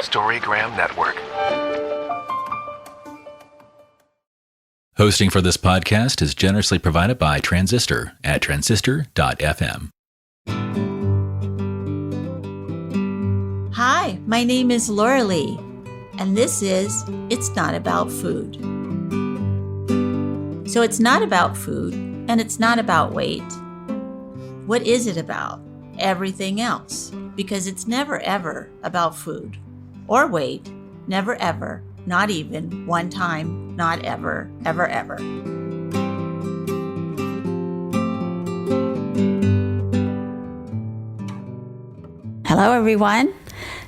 Storygram Network. Hosting for this podcast is generously provided by Transistor at transistor.fm. Hi, my name is Laurelee, and this is It's Not About Food. So it's not about food, and it's not about weight. What is it about? Everything else, because it's never ever about food or weight, never ever, not even one time, not ever, ever, ever. Hello, everyone.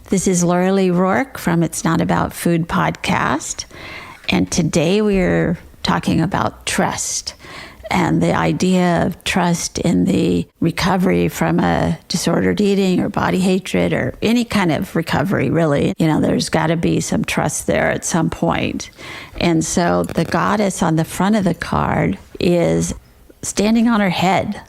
This is Laurelee Roark from It's Not About Food podcast, and today we're talking about trust and the idea of trust in the recovery from a disordered eating or body hatred or any kind of recovery, really. You know, there's got to be some trust there at some point. And so the goddess on the front of the card is standing on her head.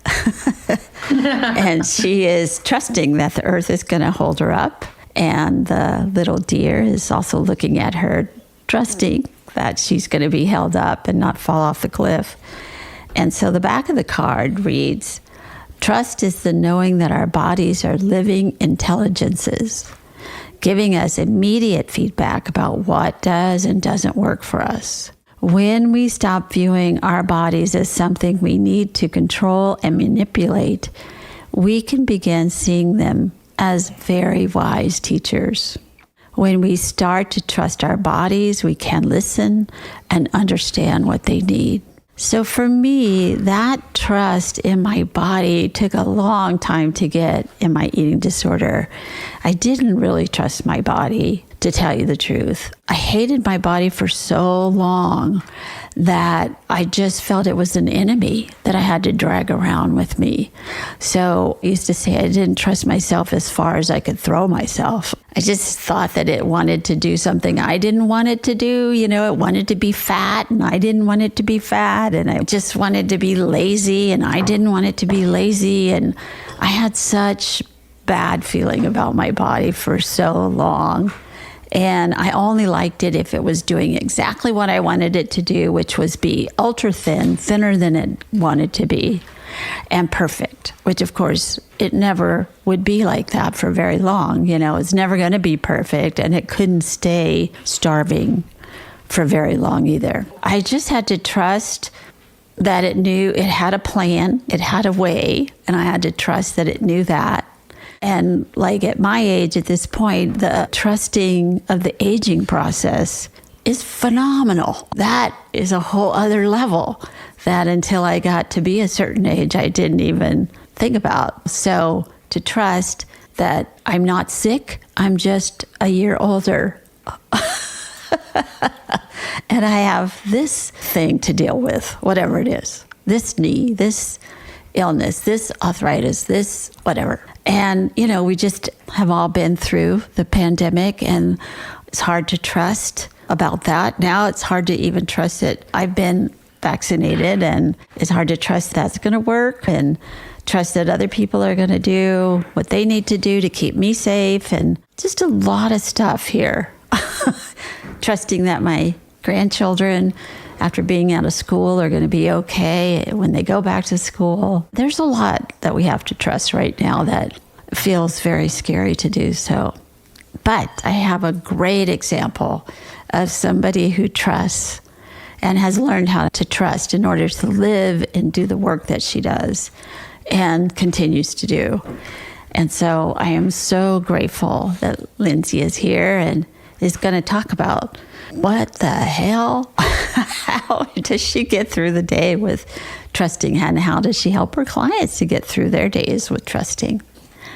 And she is trusting that the earth is going to hold her up. And the little deer is also looking at her, trusting that she's going to be held up and not fall off the cliff. And so the back of the card reads, trust is the knowing that our bodies are living intelligences, giving us immediate feedback about what does and doesn't work for us. When we stop viewing our bodies as something we need to control and manipulate, we can begin seeing them as very wise teachers. When we start to trust our bodies, we can listen and understand what they need. So for me, that trust in my body took a long time to get in my eating disorder. I didn't really trust my body, to tell you the truth. I hated my body for so long that I just felt it was an enemy that I had to drag around with me. So I used to say I didn't trust myself as far as I could throw myself. I just thought that it wanted to do something I didn't want it to do. You know, it wanted to be fat and I didn't want it to be fat. And I just wanted to be lazy and I didn't want it to be lazy. And I had such bad feeling about my body for so long. And I only liked it if it was doing exactly what I wanted it to do, which was be ultra thin, thinner than it wanted to be, and perfect, which of course it never would be like that for very long. You know, it's never going to be perfect, and it couldn't stay starving for very long either. I just had to trust that it knew it had a plan, it had a way, and I had to trust that it knew that. And like at my age at this point, the trusting of the aging process is phenomenal. That is a whole other level that until I got to be a certain age, I didn't even think about. So to trust that I'm not sick, I'm just a year older. And I have this thing to deal with, whatever it is, this knee, this illness, this arthritis, this whatever. And, you know, we just have all been through the pandemic, and it's hard to trust about that. Now it's hard to even trust it. I've been vaccinated, and it's hard to trust that's going to work, and trust that other people are going to do what they need to do to keep me safe, and just a lot of stuff here. Trusting that my grandchildren, after being out of school, are going to be okay when they go back to school. There's a lot that we have to trust right now that feels very scary to do so. But I have a great example of somebody who trusts and has learned how to trust in order to live and do the work that she does and continues to do. And so I am so grateful that Lindsey is here and is going to talk about what the hell, how does she get through the day with trusting, and how does she help her clients to get through their days with trusting?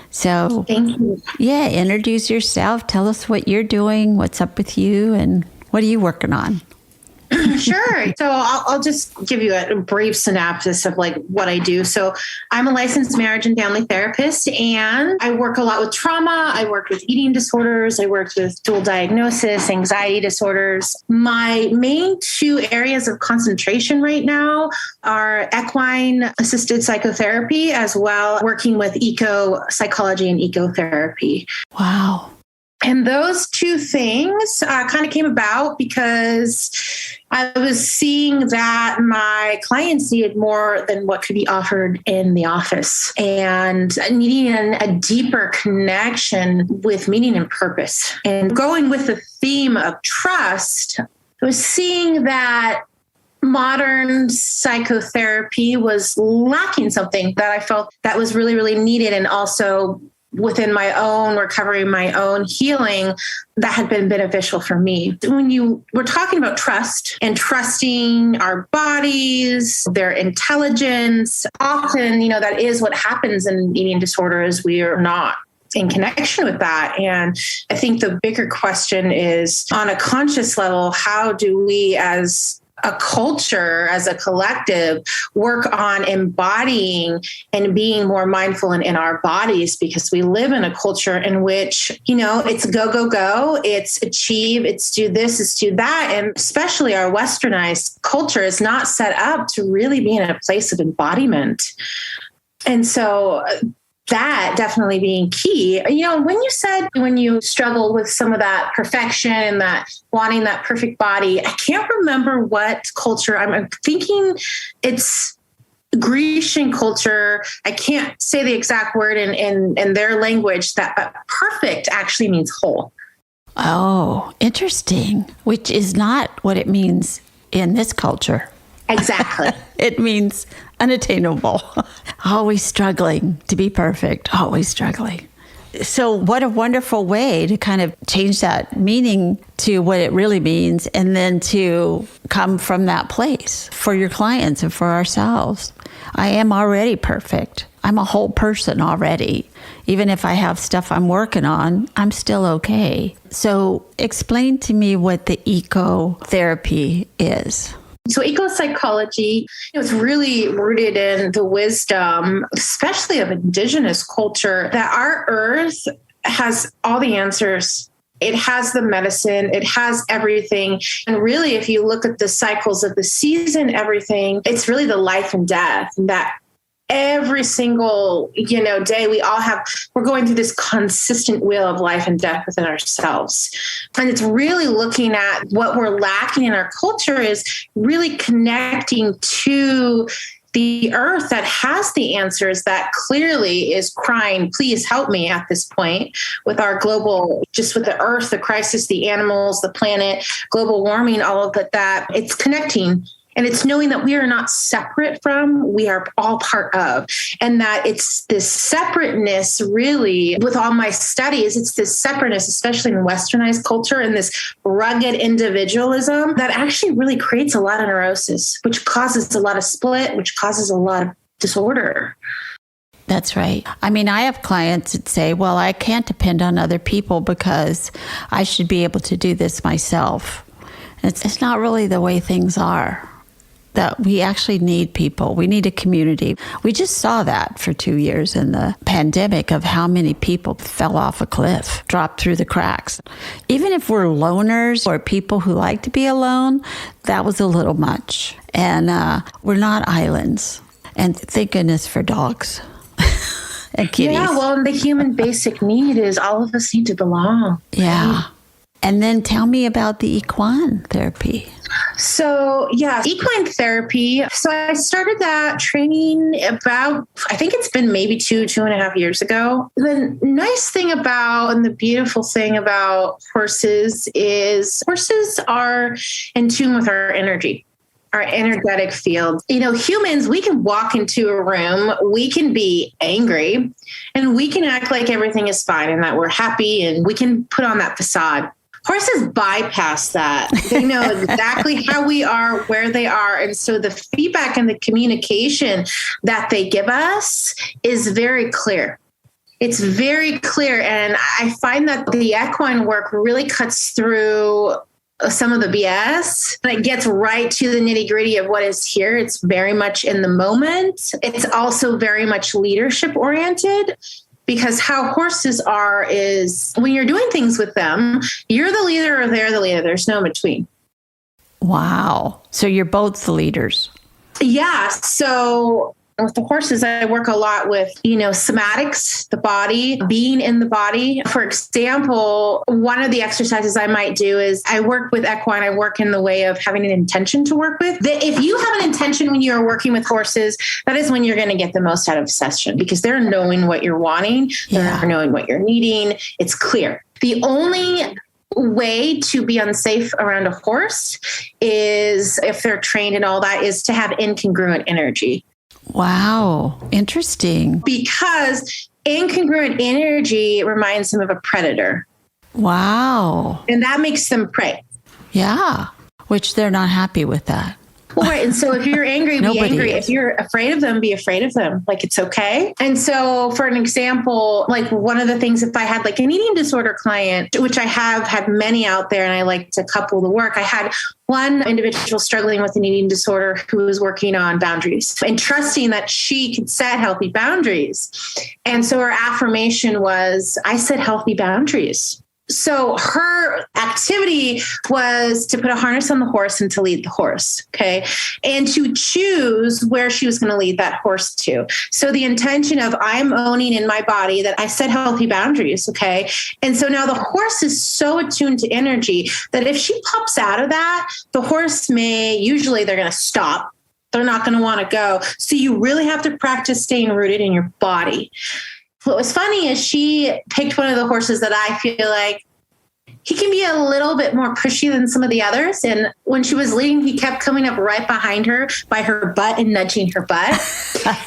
So, thank you. Yeah, introduce yourself. Tell us what you're doing, what's up with you, and what are you working on? Sure. So I'll just give you a brief synopsis of like what I do. So I'm a licensed marriage and family therapist, and I work a lot with trauma. I work with eating disorders. I work with dual diagnosis, anxiety disorders. My main two areas of concentration right now are equine assisted psychotherapy, as well working with eco psychology and ecotherapy. Wow. And those two things kind of came about because I was seeing that my clients needed more than what could be offered in the office and needing a deeper connection with meaning and purpose. And going with the theme of trust, I was seeing that modern psychotherapy was lacking something that I felt that was really, really needed, and also within my own recovery, my own healing, that had been beneficial for me. When you were talking about trust and trusting our bodies, their intelligence, often, that is what happens in eating disorders. We are not in connection with that. And I think the bigger question is, on a conscious level, how do we as a culture, as a collective, work on embodying and being more mindful in our bodies, because we live in a culture in which, it's go, go, go, it's achieve, it's do this, it's do that. And especially our westernized culture is not set up to really be in a place of embodiment. And so that definitely being key. When you struggle with some of that perfection and that wanting that perfect body, I can't remember what culture. I'm thinking it's Grecian culture. I can't say the exact word in their language, that perfect actually means whole. Oh, interesting. Which is not what it means in this culture. Exactly. It means unattainable, always struggling to be perfect, always struggling. So what a wonderful way to kind of change that meaning to what it really means, and then to come from that place for your clients and for ourselves. I am already perfect. I'm a whole person already. Even if I have stuff I'm working on, I'm still okay. So explain to me what the eco-therapy is. So eco-psychology is really rooted in the wisdom, especially of indigenous culture, that our earth has all the answers. It has the medicine, it has everything. And really, if you look at the cycles of the season, everything, it's really the life and death that every single, day we're going through this consistent wheel of life and death within ourselves. And it's really looking at what we're lacking in our culture is really connecting to the earth that has the answers, that clearly is crying, please help me at this point with our global, just with the earth, the crisis, the animals, the planet, global warming, all of that it's connecting. And it's knowing that we are not separate from, we are all part of. And that it's this separateness, really, with all my studies, it's this separateness, especially in westernized culture, and this rugged individualism that actually really creates a lot of neurosis, which causes a lot of split, which causes a lot of disorder. That's right. I mean, I have clients that say, well, I can't depend on other people because I should be able to do this myself. It's not really the way things are. That we actually need people. We need a community. We just saw that for 2 years in the pandemic, of how many people fell off a cliff, dropped through the cracks. Even if we're loners or people who like to be alone, that was a little much. And we're not islands. And thank goodness for dogs and kitties. Yeah, well, the human basic need is all of us need to belong. Yeah. Right? And then tell me about the equine therapy. So, yeah, equine therapy. So I started that training about, I think it's been maybe 2.5 years ago. The nice thing about, and the beautiful thing about horses is horses are in tune with our energy, our energetic field. Humans, we can walk into a room, we can be angry, and we can act like everything is fine and that we're happy, and we can put on that facade. Horses bypass that. They know exactly how we are, where they are. And so the feedback and the communication that they give us is very clear. It's very clear. And I find that the equine work really cuts through some of the BS. And it gets right to the nitty gritty of what is here. It's very much in the moment. It's also very much leadership oriented. Because how horses are is when you're doing things with them, you're the leader or they're the leader. There's no in between. Wow. So you're both the leaders. Yeah. So with the horses, I work a lot with, somatics, the body, being in the body. For example, one of the exercises I might do is I work with equine. I work in the way of having an intention to work with. If you have an intention when you're working with horses, that is when you're going to get the most out of a session because they're knowing what you're wanting. They're knowing what you're needing. It's clear. The only way to be unsafe around a horse is if they're trained and all that is to have incongruent energy. Wow. Interesting. Because incongruent energy reminds them of a predator. Wow. And that makes them prey. Yeah. Which they're not happy with that. Well, right. And so if you're angry, be angry. If you're afraid of them, be afraid of them. Like, it's okay. And so for an example, like one of the things, if I had like an eating disorder client, which I have had many out there and I like to couple the work, I had one individual struggling with an eating disorder who was working on boundaries and trusting that she could set healthy boundaries. And so her affirmation was, I set healthy boundaries. So her activity was to put a harness on the horse and to lead the horse, okay, and to choose where she was going to lead that horse to. So the intention of I'm owning in my body that I set healthy boundaries, okay, and so now the horse is so attuned to energy that if she pops out of that, the horse usually they're going to stop. They're not going to want to go. So you really have to practice staying rooted in your body. What was funny is she picked one of the horses that I feel like he can be a little bit more pushy than some of the others. And when she was leading, he kept coming up right behind her by her butt and nudging her butt.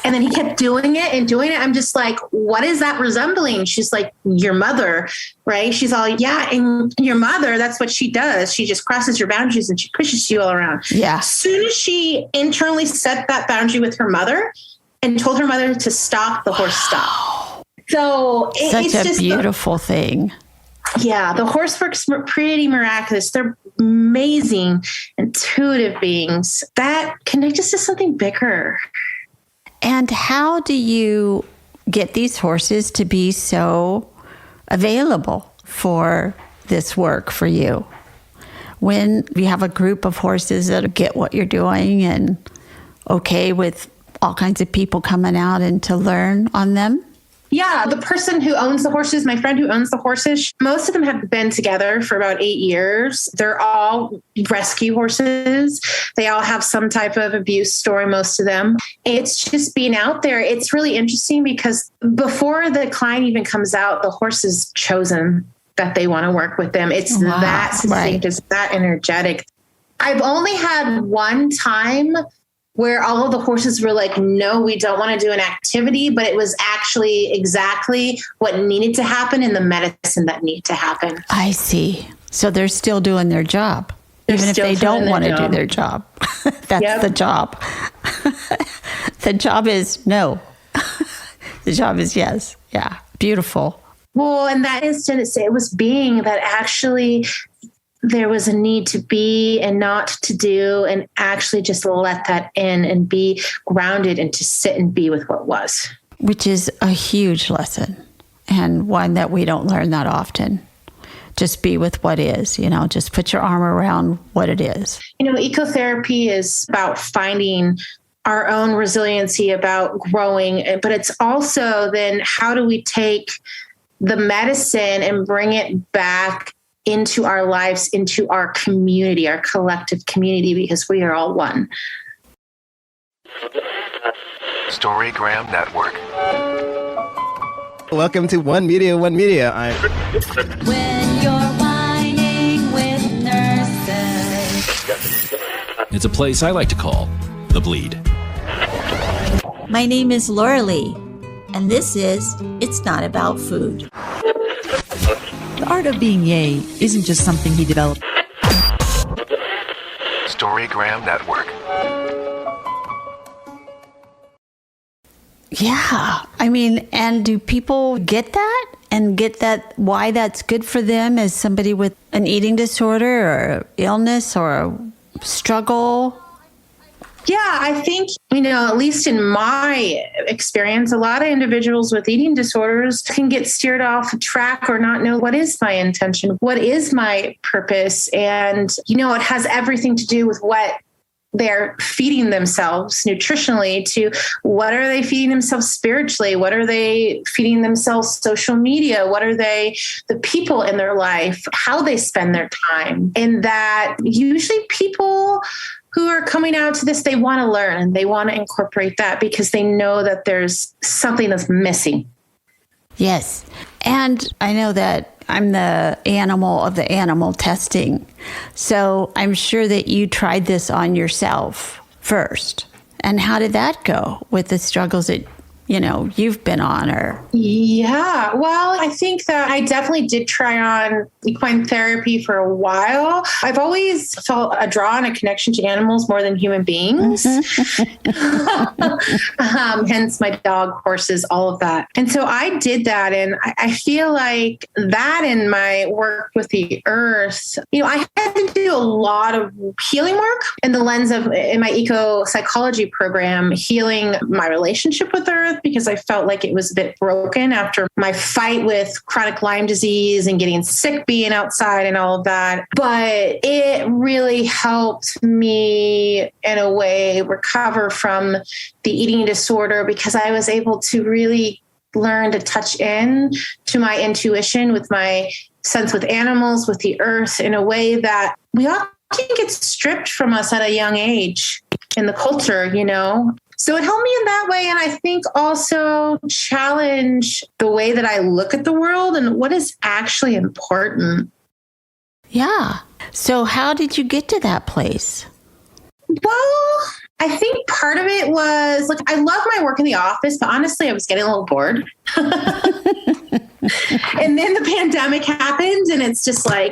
And then he kept doing it and doing it. I'm just like, what is that resembling? She's like, your mother, right? She's all, yeah. And your mother, that's what she does. She just crosses your boundaries and she pushes you all around. Yeah. As soon as she internally set that boundary with her mother and told her mother to stop, the horse stopped. So it's just a beautiful thing. Yeah, the horse works pretty miraculous. They're amazing, intuitive beings that connect us to something bigger. And how do you get these horses to be so available for this work for you? When you have a group of horses that get what you're doing and okay with all kinds of people coming out and to learn on them? Yeah, the person who owns the horses, my friend who owns the horses, most of them have been together for about 8 years. They're all rescue horses. They all have some type of abuse story, most of them. It's just being out there. It's really interesting because before the client even comes out, the horse is chosen that they want to work with them. It's that succinct, it's that energetic. I've only had one time where all of the horses were like, no, we don't want to do an activity, but it was actually exactly what needed to happen and the medicine that needed to happen. I see. So they're still doing their job, even if they don't want to do their job. That's the job. The job is no. The job is yes. Yeah. Beautiful. Well, in that instance, it was being that actually there was a need to be and not to do, and actually just let that in and be grounded and to sit and be with what was. Which is a huge lesson and one that we don't learn that often. Just be with what is, just put your arm around what it is. Ecotherapy is about finding our own resiliency, about growing, but it's also then how do we take the medicine and bring it back into our lives, into our community, our collective community, because we are all one. Storygram Network. Welcome to One Media, One Media. When you're whining with nurses. It's a place I like to call The Bleed. My name is Laurelee, and this is It's Not About Food. The art of being yay isn't just something he developed. Storygram Network. Yeah. And do people get that and get that why that's good for them as somebody with an eating disorder or illness or a struggle? Yeah, I think, at least in my experience, a lot of individuals with eating disorders can get steered off track or not know what is my intention, what is my purpose. And, it has everything to do with what they're feeding themselves nutritionally to what are they feeding themselves spiritually? What are they feeding themselves social media? What are they, the people in their life, how they spend their time? And that usually people who are coming out to this, they want to learn and they want to incorporate that because they know that there's something that's missing. Yes. And I know that I'm the animal of the animal testing. So I'm sure that you tried this on yourself first. And how did that go with the struggles that, you've been on? Or Yeah, well, I think that I definitely did try on equine therapy for a while. I've always felt a draw and a connection to animals more than human beings. Hence my dog, horses, all of that. And so I did that. And I feel like that in my work with the earth, I had to do a lot of healing work in the lens of, in my eco psychology program, healing my relationship with earth, because I felt like it was a bit broken after my fight with chronic Lyme disease and getting sick being outside and all of that. But it really helped me in a way recover from the eating disorder because I was able to really learn to touch in to my intuition with my sense with animals, with the earth in a way that we often get stripped from us at a young age in the culture, So it helped me in that way. And I think also challenge the way that I look at the world and what is actually important. Yeah. So how did you get to that place? Well, I think part of it was I love my work in the office, but honestly, I was getting a little bored. And then the pandemic happened and it's just and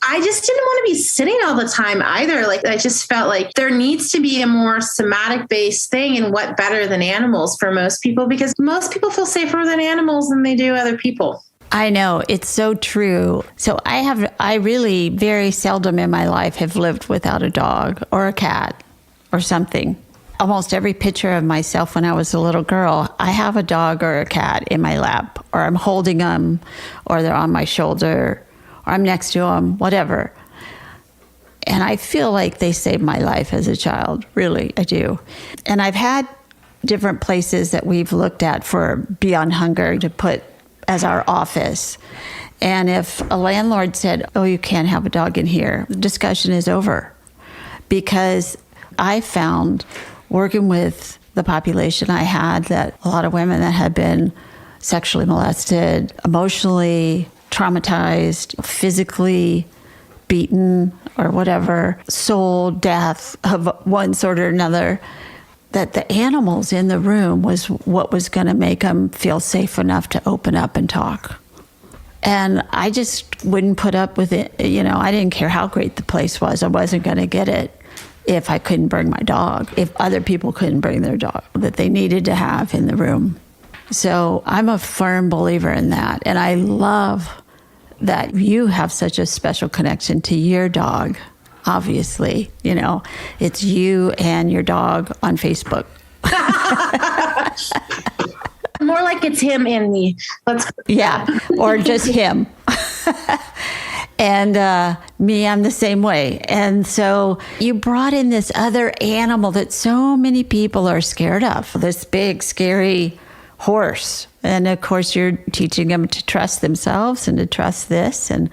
I just didn't want to be sitting all the time either. I just felt like there needs to be a more somatic based thing, and what better than animals for most people, because most people feel safer than animals than they do other people. I know, it's so true. So I really very seldom in my life have lived without a dog or a cat or something. Almost every picture of myself when I was a little girl, I have a dog or a cat in my lap, or I'm holding them, or they're on my shoulder, or I'm next to them, whatever. And I feel like they saved my life as a child. Really, I do. And I've had different places that we've looked at for Beyond Hunger to put as our office. And if a landlord said, "Oh, you can't have a dog in here," the discussion is over. Because I found, working with the population I had, that a lot of women that had been sexually molested, emotionally traumatized, physically beaten or whatever, soul death of one sort or another, that the animals in the room was what was going to make them feel safe enough to open up and talk. And I just wouldn't put up with it. I didn't care how great the place was. I wasn't going to get it if I couldn't bring my dog, if other people couldn't bring their dog that they needed to have in the room. So I'm a firm believer in that. And I love that you have such a special connection to your dog. Obviously, it's you and your dog on Facebook. More like it's him and me. Yeah, or just him. And me, I'm the same way. And so you brought in this other animal that so many people are scared of, this big, scary horse. And of course, you're teaching them to trust themselves and to trust this. And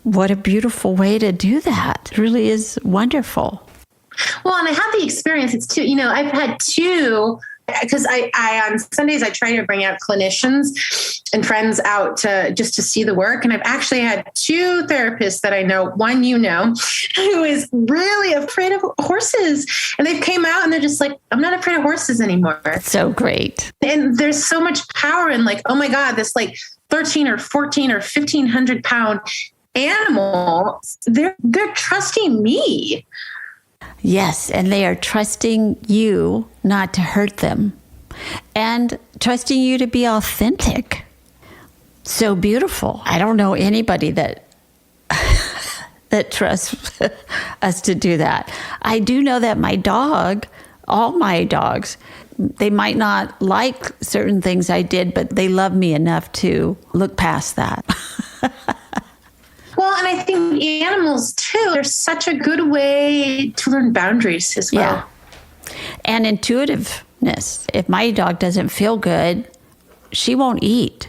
what a beautiful way to do that. It really is wonderful. Well, and I had the experience. It's too, I've had two, because I on Sundays, I try to bring out clinicians and friends out to see the work. And I've actually had two therapists that I know, one, who is really afraid of horses. And they've came out and they're just like, I'm not afraid of horses anymore. So great. And there's so much power in oh my God, this 13 or 14 or 1,500 pound animal, they're trusting me. Yes, and they are trusting you not to hurt them and trusting you to be authentic. So beautiful. I don't know anybody that trusts us to do that. I do know that my dog, all my dogs, they might not like certain things I did, but they love me enough to look past that. Well, and I think animals too, they're such a good way to learn boundaries as well. Yeah. And intuitiveness. If my dog doesn't feel good, she won't eat.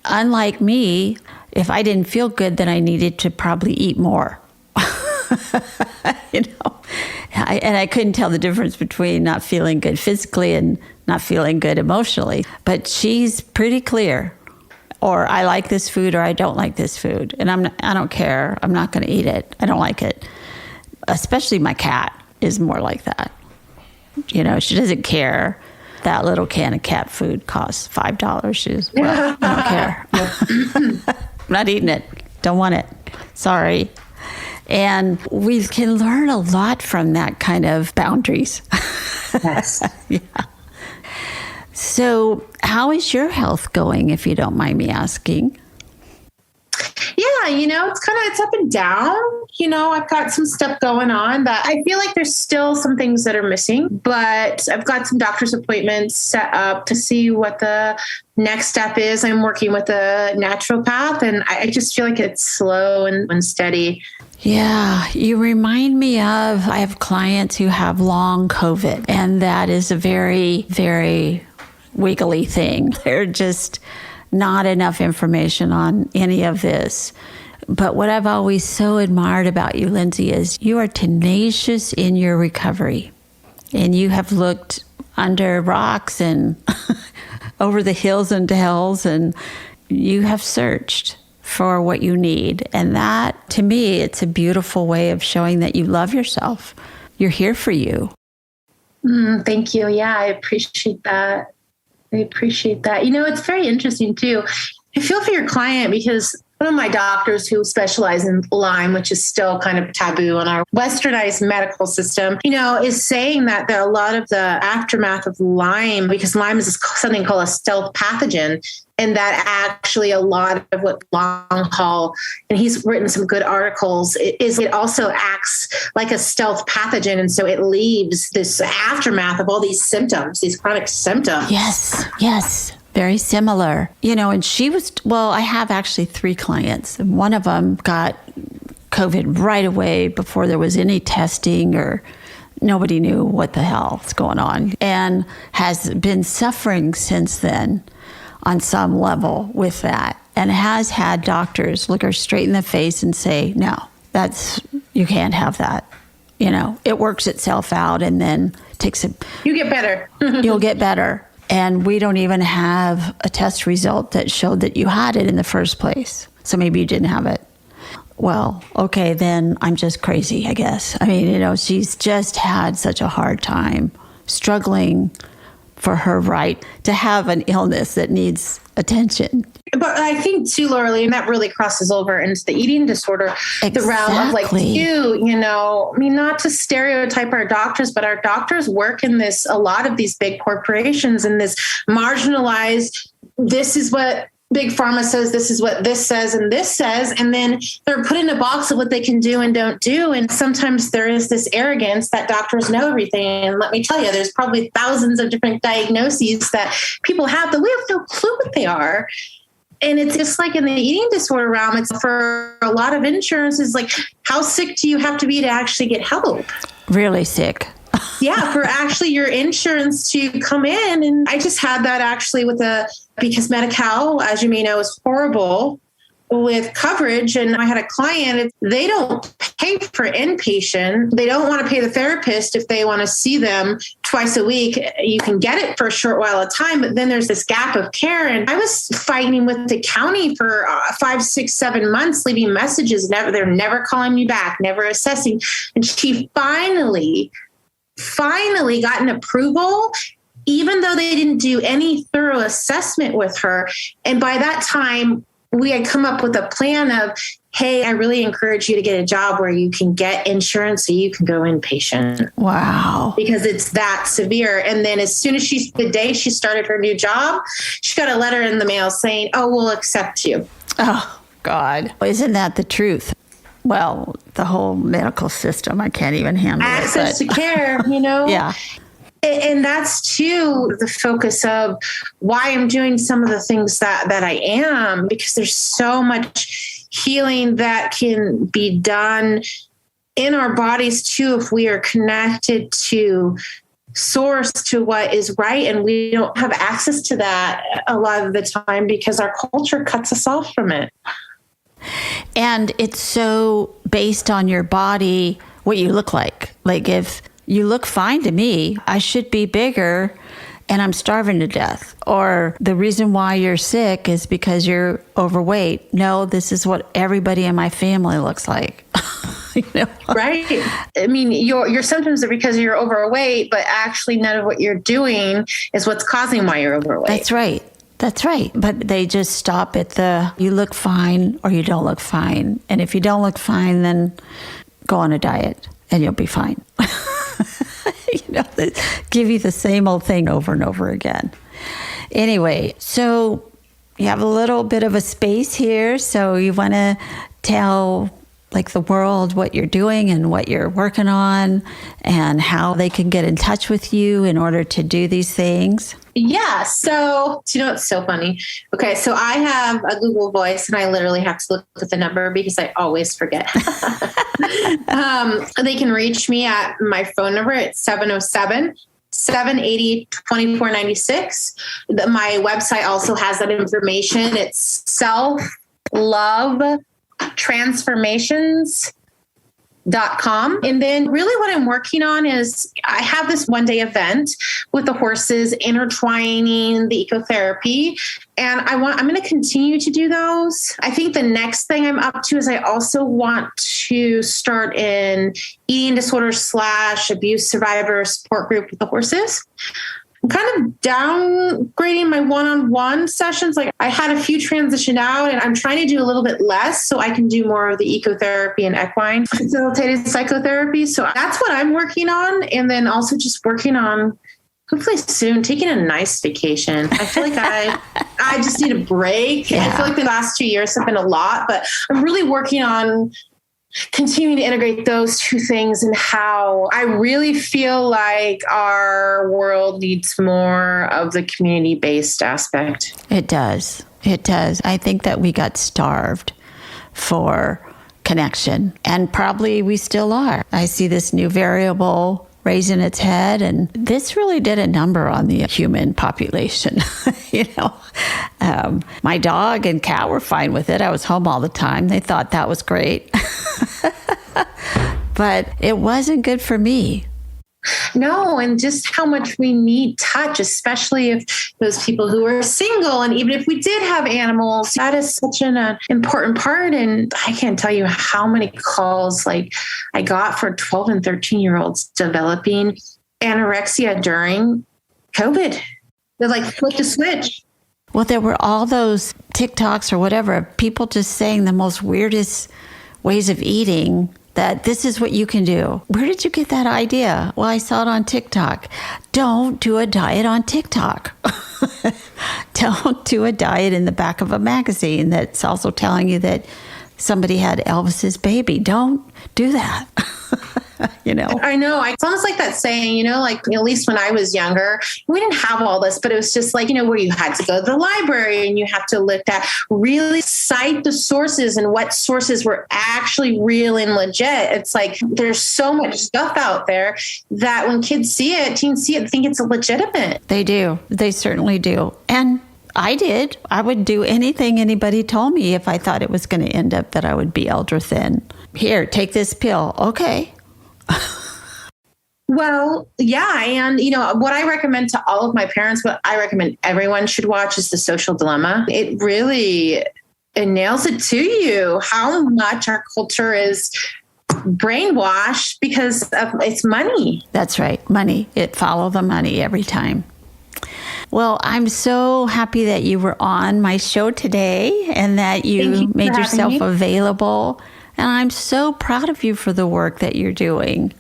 Unlike me, if I didn't feel good, then I needed to probably eat more. And I couldn't tell the difference between not feeling good physically and not feeling good emotionally. But she's pretty clear. Or I like this food or I don't like this food. And I don't care. I'm not going to eat it. I don't like it. Especially my cat is more like that. She doesn't care. That little can of cat food costs $5. She's, well, I don't care. I'm not eating it. Don't want it. Sorry. And we can learn a lot from that kind of boundaries. Yes. Yeah. So how is your health going, if you don't mind me asking? Yeah, it's up and down. I've got some stuff going on that I feel like there's still some things that are missing, but I've got some doctor's appointments set up to see what the next step is. I'm working with a naturopath, and I just feel like it's slow and steady. Yeah, you remind me of, I have clients who have long COVID, and that is a very, very wiggly thing. There's just not enough information on any of this. But what I've always so admired about you, Lindsey, is you are tenacious in your recovery. And you have looked under rocks and over the hills and dells, and you have searched for what you need. And that, to me, it's a beautiful way of showing that you love yourself. You're here for you. Thank you. Yeah, I appreciate that. It's very interesting too. I feel for your client because one of my doctors who specialize in Lyme, which is still kind of taboo in our westernized medical system, is saying that there are a lot of the aftermath of Lyme, because Lyme is something called a stealth pathogen. And that actually a lot of what long haul, and he's written some good articles, it also acts like a stealth pathogen. And so it leaves this aftermath of all these symptoms, these chronic symptoms. Yes. Very similar. And she was, I have actually 3 clients. And one of them got COVID right away before there was any testing, or nobody knew what the hell's going on, and has been suffering since then on some level with that, and has had doctors look her straight in the face and say, no, you can't have that. It works itself out, and then You get better. You'll get better. And we don't even have a test result that showed that you had it in the first place. So maybe you didn't have it. Well, okay, then I'm just crazy, I guess. I mean, she's just had such a hard time struggling for her right to have an illness that needs attention. But I think too, Laurelee, and that really crosses over into the eating disorder, the realm of not to stereotype our doctors, but our doctors work in a lot of these big corporations and this marginalized, this is what Big Pharma says, this is what this says, and then they're put in a box of what they can do and don't do. And sometimes there is this arrogance that doctors know everything. And let me tell you, there's probably thousands of different diagnoses that people have that we have no clue what they are. And it's just like in the eating disorder realm, it's for a lot of insurances, like, how sick do you have to be to actually get help? Really sick. Yeah, for actually your insurance to come in. And I just had that actually because Medi-Cal, as you may know, is horrible with coverage. And I had a client, they don't pay for inpatient. They don't want to pay the therapist if they want to see them twice a week. You can get it for a short while at a time, but then there's this gap of care. And I was fighting with the county for 5, 6, 7 months, leaving messages. They're never calling me back, never assessing. And she finally got an approval, even though they didn't do any thorough assessment with her. And by that time, we had come up with a plan of, hey, I really encourage you to get a job where you can get insurance so you can go inpatient. Wow. Because it's that severe. And then as soon as the day she started her new job, she got a letter in the mail saying, oh, we'll accept you. Oh, God. Isn't that the truth? Well, the whole medical system, I can't even handle access it. to care, Yeah. And that's too the focus of why I'm doing some of the things that I am, because there's so much healing that can be done in our bodies too if we are connected to source, to what is right. And we don't have access to that a lot of the time because our culture cuts us off from it. And it's so based on your body, what you look like. Like if you look fine to me, I should be bigger and I'm starving to death. Or the reason why you're sick is because you're overweight. No, this is what everybody in my family looks like. Right. I mean, your symptoms are because you're overweight, but actually none of what you're doing is what's causing why you're overweight. That's right. That's right. But they just stop at the, you look fine or you don't look fine. And if you don't look fine, then go on a diet and you'll be fine. They give you the same old thing over and over again. Anyway, so you have a little bit of a space here. So you want to tell like the world what you're doing and what you're working on and how they can get in touch with you in order to do these things. Yeah. So, it's so funny. Okay. So I have a Google Voice and I literally have to look at the number because I always forget. They can reach me at my phone number. It's 707-780-2496. My website also has that information. It's selflovetransformations.com. And then really what I'm working on is I have this one-day event with the horses intertwining the ecotherapy. And I'm going to continue to do those. I think the next thing I'm up to is I also want to start an eating disorder / abuse survivor support group with the horses. I'm kind of downgrading my one-on-one sessions. Like I had a few transition out and I'm trying to do a little bit less so I can do more of the ecotherapy and equine facilitated psychotherapy. So that's what I'm working on. And then also just working on, hopefully soon, taking a nice vacation. I feel like I just need a break. Yeah. I feel like the last 2 years have been a lot, but I'm really working on continuing to integrate those two things and how I really feel like our world needs more of the community-based aspect. It does. It does. I think that we got starved for connection, and probably we still are. I see this new variable raising its head, and this really did a number on the human population. My dog and cat were fine with it. I was home all the time. They thought that was great. But it wasn't good for me. No, and just how much we need touch, especially if those people who are single. And even if we did have animals, that is such an important part. And I can't tell you how many calls like I got for 12 and 13-year-olds developing anorexia during COVID. They're like, flipped a switch. Well, there were all those TikToks or whatever, people just saying the most weirdest ways of eating, that this is what you can do. Where did you get that idea? Well, I saw it on TikTok. Don't do a diet on TikTok. Don't do a diet in the back of a magazine that's also telling you that somebody had Elvis's baby. Don't do that. I know. It's almost like that saying, like at least when I was younger, we didn't have all this, but it was just like, where you had to go to the library and you have to look at really cite the sources and what sources were actually real and legit. It's like there's so much stuff out there that when teens see it, think it's legitimate. They do. They certainly do. And I did. I would do anything anybody told me if I thought it was going to end up that I would be ultra thin. Here, take this pill. Okay. Well, yeah. And, what I recommend to all of my parents, what I recommend everyone should watch is The Social Dilemma. It really nails it to you how much our culture is brainwashed because of it's money. That's right. Money. It follow the money every time. Well, I'm so happy that you were on my show today and that you made yourself available. And I'm so proud of you for the work that you're doing.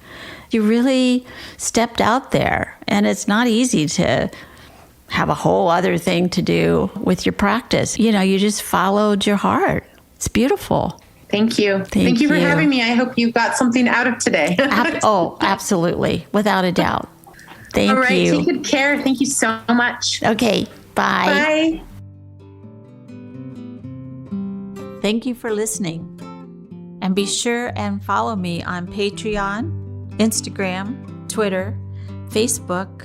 You really stepped out there, and it's not easy to have a whole other thing to do with your practice. You just followed your heart. It's beautiful. Thank you. Thank you for having me. I hope you got something out of today. Absolutely. Without a doubt. Thank you. All right. Take good care. Thank you so much. Okay. Bye. Bye. Thank you for listening. And be sure and follow me on Patreon, Instagram, Twitter, Facebook,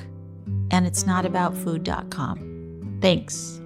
and itsnotaboutfood.com. Thanks.